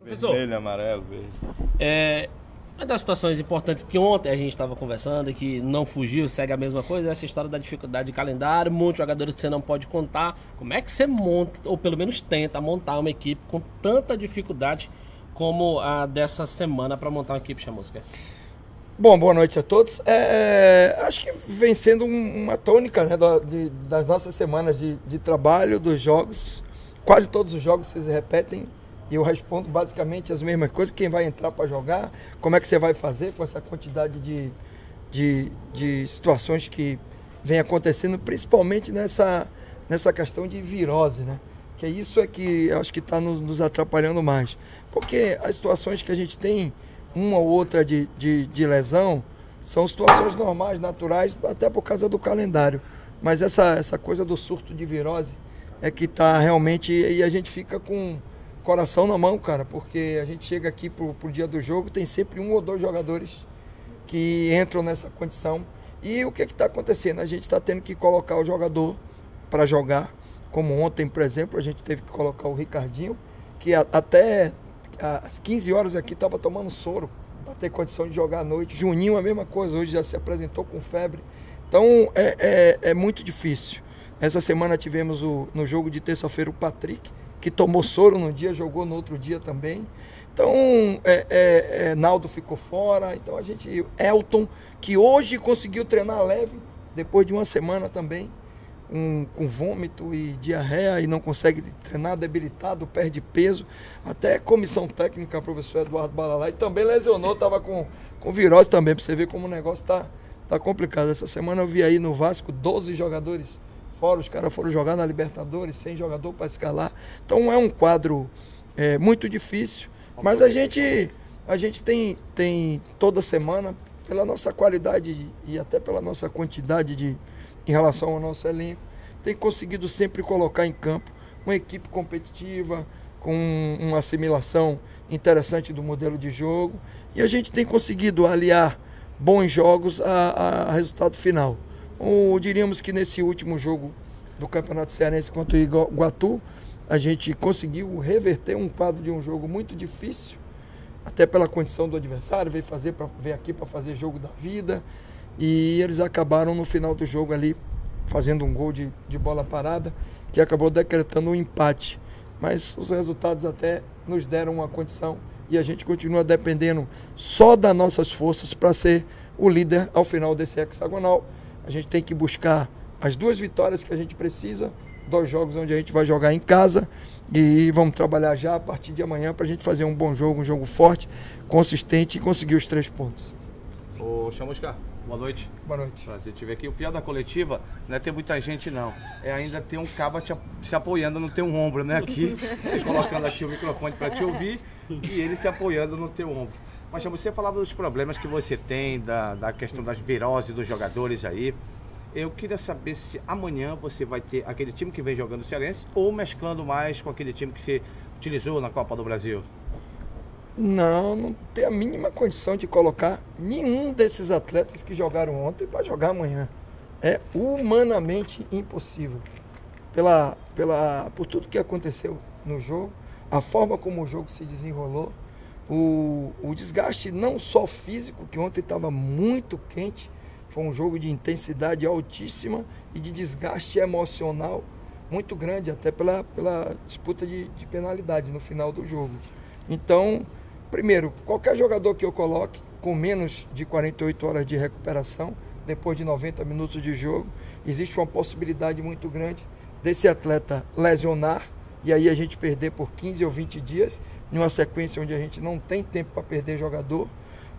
Vermelho, amarelo, verde. Uma das situações importantes que ontem a gente estava conversando e que não fugiu, segue a mesma coisa, é essa história da dificuldade de calendário, muitos jogadores que você não pode contar. Como é que você monta, ou pelo menos tenta montar uma equipe com tanta dificuldade como a dessa semana para montar uma equipe, Chamusca? Bom, boa noite a todos. Acho que vem sendo uma tônica, né, das nossas semanas de trabalho, dos jogos. Quase todos os jogos se repetem. E eu respondo basicamente as mesmas coisas. Quem vai entrar para jogar, como é que você vai fazer com essa quantidade de situações que vem acontecendo, principalmente nessa questão de virose, né? Que isso é que eu acho que está nos atrapalhando mais. Porque as situações que a gente tem, uma ou outra de lesão, são situações normais, naturais, até por causa do calendário. Mas essa coisa do surto de virose é que está realmente... E a gente fica com coração na mão, cara, porque a gente chega aqui pro dia do jogo, tem sempre um ou dois jogadores que entram nessa condição. E o que está acontecendo? A gente está tendo que colocar o jogador para jogar, como ontem, por exemplo, a gente teve que colocar o Ricardinho, que até às 15 horas aqui estava tomando soro para ter condição de jogar à noite. Juninho, a mesma coisa, hoje já se apresentou com febre. Então é muito difícil. Essa semana tivemos no jogo de terça-feira o Patrick, que tomou soro num dia, jogou no outro dia também. Então, Naldo ficou fora. Então, Elton, que hoje conseguiu treinar leve, depois de uma semana também, com vômito e diarreia, e não consegue treinar, debilitado, perde peso. Até comissão técnica, professor Eduardo Balalá, e também lesionou, estava com virose também, para você ver como o negócio está complicado. Essa semana eu vi aí no Vasco 12 jogadores fora, os caras foram jogar na Libertadores, sem jogador para escalar. Então é um quadro muito difícil, mas a gente tem toda semana, pela nossa qualidade e até pela nossa quantidade em relação ao nosso elenco, tem conseguido sempre colocar em campo uma equipe competitiva, com uma assimilação interessante do modelo de jogo, e a gente tem conseguido aliar bons jogos a resultado final. Diríamos que nesse último jogo do Campeonato Cearense contra o Iguatu, a gente conseguiu reverter um quadro de um jogo muito difícil, até pela condição do adversário, veio aqui para fazer jogo da vida, e eles acabaram no final do jogo ali fazendo um gol de bola parada, que acabou decretando um empate. Mas os resultados até nos deram uma condição, e a gente continua dependendo só das nossas forças para ser o líder ao final desse hexagonal. A gente tem que buscar as 2 vitórias que a gente precisa, 2 jogos onde a gente vai jogar em casa, e vamos trabalhar já a partir de amanhã para a gente fazer um bom jogo, um jogo forte, consistente, e conseguir os 3 pontos. Ô Chamusca, boa noite. Boa noite. Prazer te ver aqui. O pior da coletiva não é ter muita gente, não. É ainda ter um cabo se apoiando no teu ombro, né? Aqui, você colocando aqui o microfone para te ouvir e ele se apoiando no teu ombro. Mas você falava dos problemas que você tem, da questão das viroses dos jogadores aí. Eu queria saber se amanhã você vai ter aquele time que vem jogando o Cearense ou mesclando mais com aquele time que você utilizou na Copa do Brasil. Não tem a mínima condição de colocar nenhum desses atletas que jogaram ontem para jogar amanhã. É humanamente impossível. Por tudo que aconteceu no jogo, a forma como o jogo se desenrolou, o desgaste não só físico, que ontem estava muito quente, foi um jogo de intensidade altíssima e de desgaste emocional muito grande, até pela disputa de penalidade no final do jogo. Então, primeiro, qualquer jogador que eu coloque com menos de 48 horas de recuperação, depois de 90 minutos de jogo, existe uma possibilidade muito grande desse atleta lesionar, e aí a gente perder por 15 ou 20 dias, numa sequência onde a gente não tem tempo para perder jogador,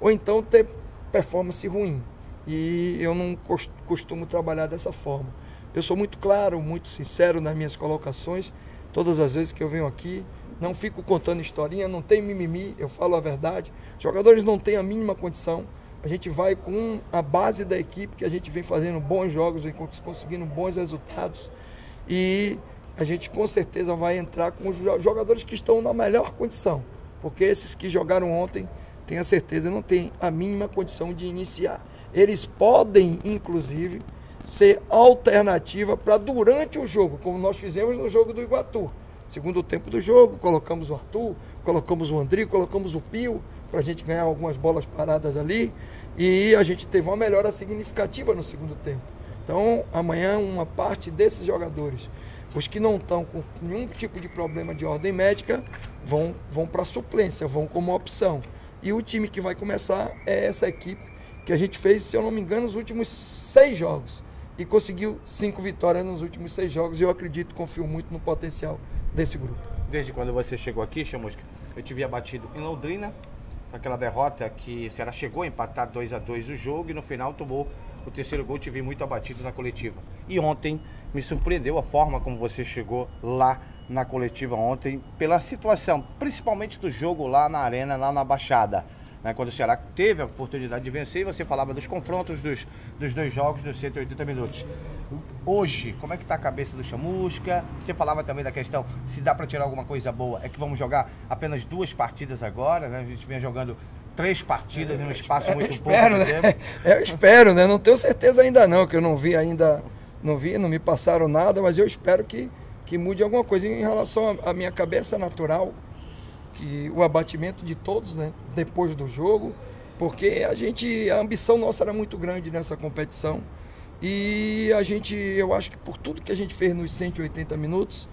ou então ter performance ruim. E eu não costumo trabalhar dessa forma. Eu sou muito claro, muito sincero nas minhas colocações, todas as vezes que eu venho aqui, não fico contando historinha, não tem mimimi, eu falo a verdade. Jogadores não têm a mínima condição, a gente vai com a base da equipe, que a gente vem fazendo bons jogos, vem conseguindo bons resultados, e a gente com certeza vai entrar com os jogadores que estão na melhor condição, porque esses que jogaram ontem, tenho a certeza, não tem a mínima condição de iniciar. Eles podem, inclusive, ser alternativa para durante o jogo, como nós fizemos no jogo do Iguatu. segundo tempo do jogo, colocamos o Arthur, colocamos o André, colocamos o Pio, para a gente ganhar algumas bolas paradas ali, e a gente teve uma melhora significativa no segundo tempo. Então, amanhã, uma parte desses jogadores, os que não estão com nenhum tipo de problema de ordem médica, vão para a suplência, vão como opção. E o time que vai começar é essa equipe que a gente fez, se eu não me engano, nos últimos 6 jogos. E conseguiu 5 vitórias nos últimos 6 jogos. E eu acredito, confio muito no potencial desse grupo. Desde quando você chegou aqui, Chamusca, eu te via batido em Londrina, aquela derrota que o Ceará chegou a empatar 2-2 o jogo e no final tomou o terceiro gol, te vi muito abatido na coletiva. E ontem me surpreendeu a forma como você chegou lá na coletiva ontem, pela situação, principalmente do jogo lá na arena, lá na Baixada, né? Quando o Ceará teve a oportunidade de vencer, você falava dos confrontos dos 2 jogos, dos 180 minutos. Hoje, como é que está a cabeça do Chamusca? Você falava também da questão, se dá para tirar alguma coisa boa, é que vamos jogar apenas 2 partidas agora, né? A gente vem jogando 3 partidas em um espaço muito pouco de tempo. Eu espero, né? Não tenho certeza ainda não, que eu não vi ainda, não me passaram nada, mas eu espero que mude alguma coisa em relação à minha cabeça natural, que o abatimento de todos, né? Depois do jogo, porque a ambição nossa era muito grande nessa competição. E eu acho que por tudo que a gente fez nos 180 minutos,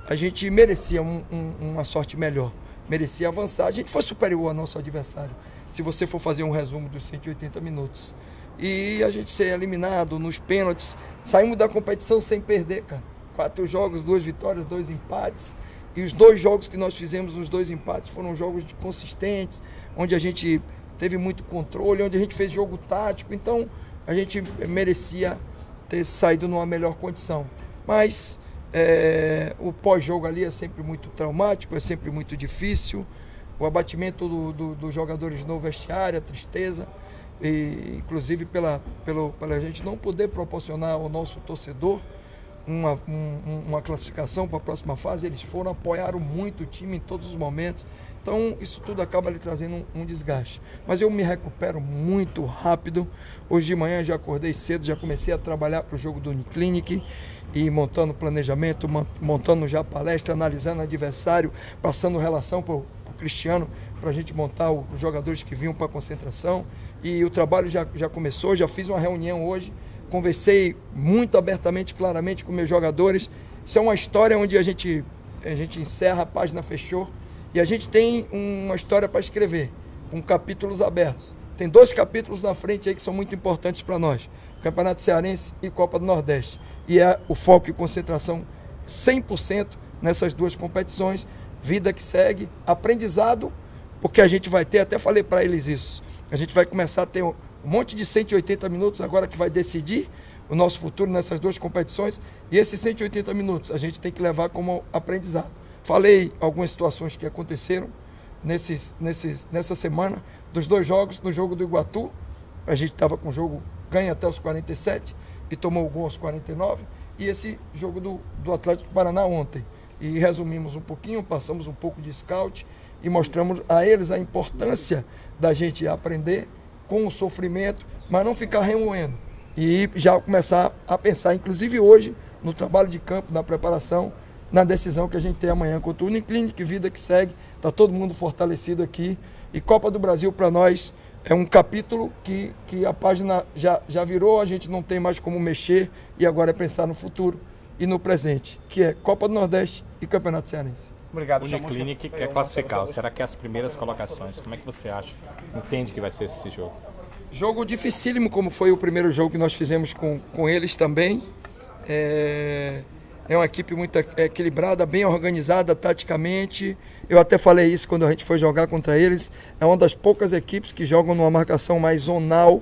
a gente merecia uma sorte melhor, merecia avançar. A gente foi superior ao nosso adversário, se você for fazer um resumo dos 180 minutos. E a gente ser eliminado nos pênaltis, saímos da competição sem perder, cara. 4 jogos, 2 vitórias, 2 empates. E os 2 jogos que nós fizemos, os 2 empates, foram jogos consistentes, onde a gente teve muito controle, onde a gente fez jogo tático. Então, a gente merecia ter saído numa melhor condição. Mas o pós-jogo ali é sempre muito traumático, é sempre muito difícil. O abatimento dos jogadores no vestiário, a tristeza, e, inclusive pela gente não poder proporcionar ao nosso torcedor uma classificação para a próxima fase. Eles apoiaram muito o time em todos os momentos. Então, isso tudo acaba lhe trazendo um desgaste. Mas eu me recupero muito rápido. Hoje de manhã já acordei cedo, já comecei a trabalhar para o jogo do Uniclinic, e montando planejamento, montando já palestra, analisando adversário, passando relação para o Cristiano, para a gente montar os jogadores que vinham para a concentração. E o trabalho já começou, já fiz uma reunião hoje, conversei muito abertamente, claramente com meus jogadores. Isso é uma história onde a gente encerra, a página fechou. E a gente tem uma história para escrever, com capítulos abertos. Tem 2 capítulos na frente aí que são muito importantes para nós. Campeonato Cearense e Copa do Nordeste. E é o foco e concentração 100% nessas 2 competições. Vida que segue, aprendizado, porque a gente vai ter, até falei para eles isso, a gente vai começar a ter um monte de 180 minutos agora que vai decidir o nosso futuro nessas 2 competições. E esses 180 minutos a gente tem que levar como aprendizado. Falei algumas situações que aconteceram nessa semana, dos 2 jogos. No jogo do Iguatu, a gente estava com o jogo ganha até os 47 e tomou o gol aos 49. E esse jogo do Atlético do Paraná ontem. E resumimos um pouquinho, passamos um pouco de scout e mostramos a eles a importância da gente aprender com o sofrimento, mas não ficar remoendo. E já começar a pensar, inclusive hoje, no trabalho de campo, na preparação, na decisão que a gente tem amanhã contra o Uniclinic. Vida que segue, está todo mundo fortalecido aqui. E Copa do Brasil para nós é um capítulo que a página já virou, a gente não tem mais como mexer, e agora é pensar no futuro e no presente, que é Copa do Nordeste e Campeonato Cearense. Obrigado. O Uniclinic quer classificar. Será que as primeiras colocações, como é que você acha? Entende que vai ser esse jogo? Jogo dificílimo, como foi o primeiro jogo que nós fizemos com eles também. É uma equipe muito equilibrada, bem organizada taticamente. Eu até falei isso quando a gente foi jogar contra eles. É uma das poucas equipes que jogam numa marcação mais zonal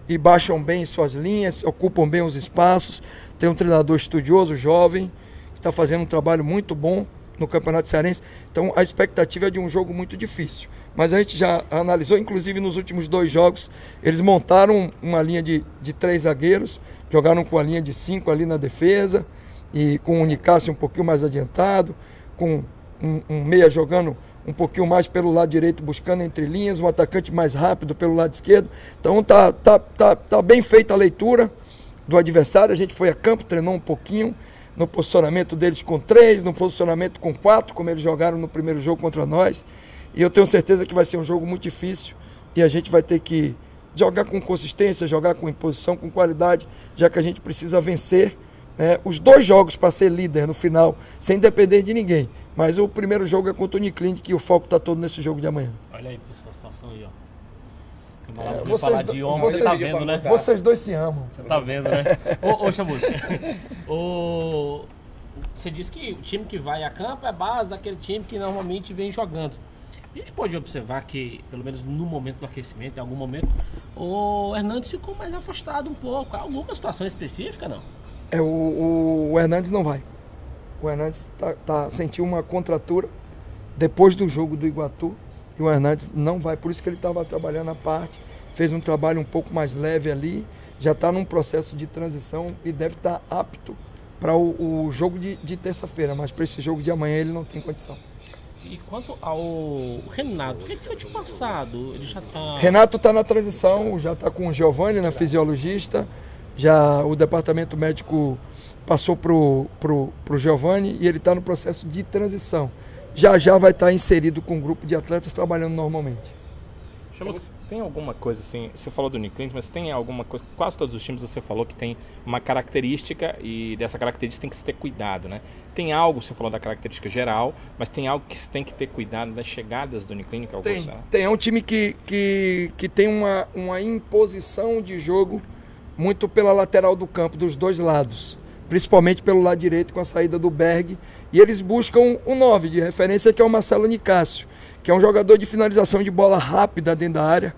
e baixam bem suas linhas, ocupam bem os espaços. Tem um treinador estudioso, jovem, que está fazendo um trabalho muito bom no Campeonato Cearense. Então a expectativa é de um jogo muito difícil. Mas a gente já analisou, inclusive nos últimos 2 jogos, eles montaram uma linha de 3 zagueiros, jogaram com a linha de 5 ali na defesa, e com o Nicásio um pouquinho mais adiantado, com um meia jogando um pouquinho mais pelo lado direito, buscando entre linhas, um atacante mais rápido pelo lado esquerdo. Então tá bem feita a leitura do adversário. A gente foi a campo, treinou um pouquinho, no posicionamento deles com 3, no posicionamento com 4, como eles jogaram no primeiro jogo contra nós. E eu tenho certeza que vai ser um jogo muito difícil e a gente vai ter que jogar com consistência, jogar com imposição, com qualidade, já que a gente precisa vencer os 2 jogos para ser líder no final, sem depender de ninguém. Mas o primeiro jogo é contra o Uniclinic, que o foco está todo nesse jogo de amanhã. Olha aí, pessoal, a situação aí, ó. Falar de homem, você tá vendo, né? Vocês dois se amam. Você tá vendo, né? Ô, Chamusca, você disse que o time que vai a campo é a base daquele time que normalmente vem jogando. A gente pode observar que, pelo menos no momento do aquecimento, em algum momento, o Hernandes ficou mais afastado um pouco. Alguma situação específica, não? O Hernandes não vai. O Hernandes sentiu uma contratura depois do jogo do Iguatu e o Hernandes não vai. Por isso que ele estava trabalhando à parte, fez um trabalho um pouco mais leve ali, já está num processo de transição e deve estar apto para o jogo de terça-feira, mas para esse jogo de amanhã ele não tem condição. E quanto ao Renato, o que foi de passado? Ele já tá... Renato está na transição, já está com o Giovanni, fisiologista, já o departamento médico passou pro Giovanni e ele está no processo de transição. Já vai estar inserido com um grupo de atletas trabalhando normalmente. Tem alguma coisa assim, você falou do Uniclinic, mas tem alguma coisa, quase todos os times você falou que tem uma característica e dessa característica tem que se ter cuidado, né? Tem algo, você falou da característica geral, mas tem algo que se tem que ter cuidado das chegadas do Uniclinic? Tem, é um time que tem uma imposição de jogo muito pela lateral do campo, dos 2 lados, principalmente pelo lado direito com a saída do Berg, e eles buscam o 9 de referência, que é o Marcelo Nicásio, que é um jogador de finalização de bola rápida dentro da área.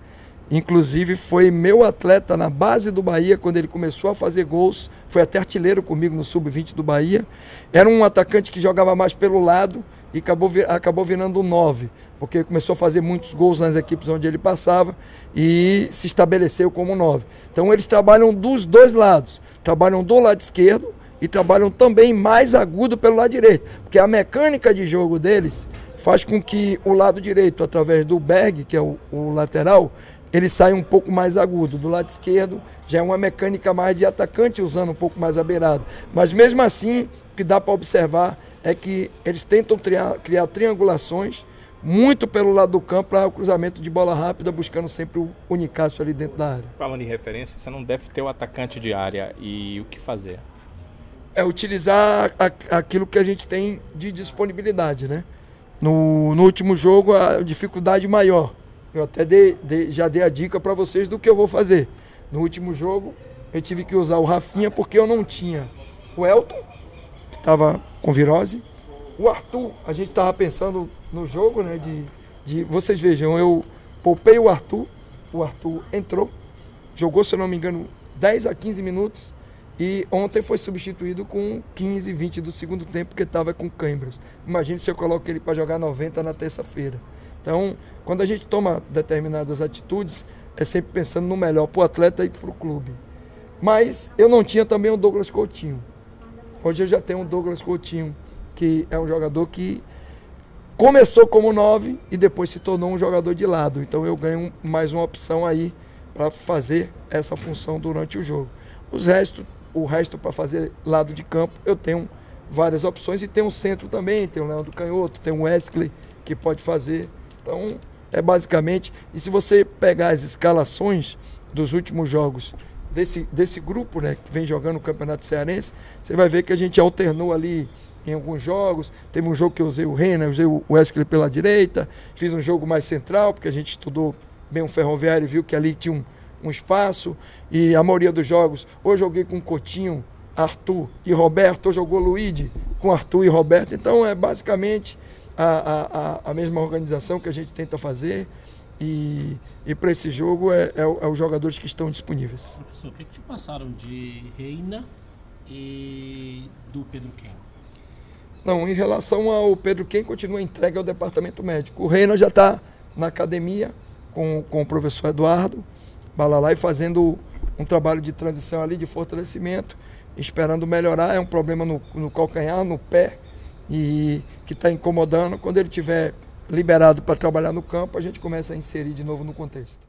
Inclusive foi meu atleta na base do Bahia, quando ele começou a fazer gols, foi até artilheiro comigo no Sub-20 do Bahia. Era um atacante que jogava mais pelo lado e acabou virando um 9, porque começou a fazer muitos gols nas equipes onde ele passava e se estabeleceu como 9. Então eles trabalham dos 2 lados, trabalham do lado esquerdo e trabalham também mais agudo pelo lado direito, porque a mecânica de jogo deles faz com que o lado direito, através do Berg, que é o lateral, ele sai um pouco mais agudo. Do lado esquerdo já é uma mecânica mais de atacante, usando um pouco mais a beirada. Mas mesmo assim, o que dá para observar é que eles tentam criar triangulações muito pelo lado do campo para o cruzamento de bola rápida, buscando sempre o Nicásio ali dentro da área. Falando em referência, você não deve ter o atacante de área, e o que fazer? É utilizar aquilo que a gente tem de disponibilidade, né? No último jogo, a dificuldade maior. Eu até já dei a dica para vocês do que eu vou fazer. No último jogo, eu tive que usar o Rafinha porque eu não tinha o Elton, que estava com virose. O Arthur, a gente estava pensando no jogo, né? Vocês vejam, eu poupei o Arthur entrou, jogou, se eu não me engano, 10 a 15 minutos. E ontem foi substituído com 15, 20 do segundo tempo, porque estava com câimbras. Imagine se eu coloco ele para jogar 90 na terça-feira. Então, quando a gente toma determinadas atitudes, é sempre pensando no melhor para o atleta e para o clube. Mas eu não tinha também o Douglas Coutinho. Hoje eu já tenho o Douglas Coutinho, que é um jogador que começou como 9 e depois se tornou um jogador de lado. Então eu ganho mais uma opção aí para fazer essa função durante o jogo. O resto para fazer lado de campo, eu tenho várias opções e tem um centro também, tem o Leandro Canhoto, tem o Wesley que pode fazer. Então, é basicamente, e se você pegar as escalações dos últimos jogos desse grupo, né, que vem jogando o Campeonato Cearense, você vai ver que a gente alternou ali em alguns jogos. Teve um jogo que eu usei o Reina, usei o Wesley pela direita, fiz um jogo mais central, porque a gente estudou bem o Ferroviário e viu que ali tinha um espaço, e a maioria dos jogos, ou joguei com Coutinho, Arthur e Roberto, ou jogou Luigi com Arthur e Roberto. Então é basicamente a mesma organização que a gente tenta fazer, e para esse jogo é os jogadores que estão disponíveis. Professor, o que te passaram de Reina e do Pedro Ken? Não, em relação ao Pedro Ken, continua entregue ao departamento médico. O Reina já está na academia com o professor Eduardo Balalai, fazendo um trabalho de transição ali, de fortalecimento, esperando melhorar. É um problema no calcanhar, no pé, e que está incomodando. Quando ele estiver liberado para trabalhar no campo, a gente começa a inserir de novo no contexto.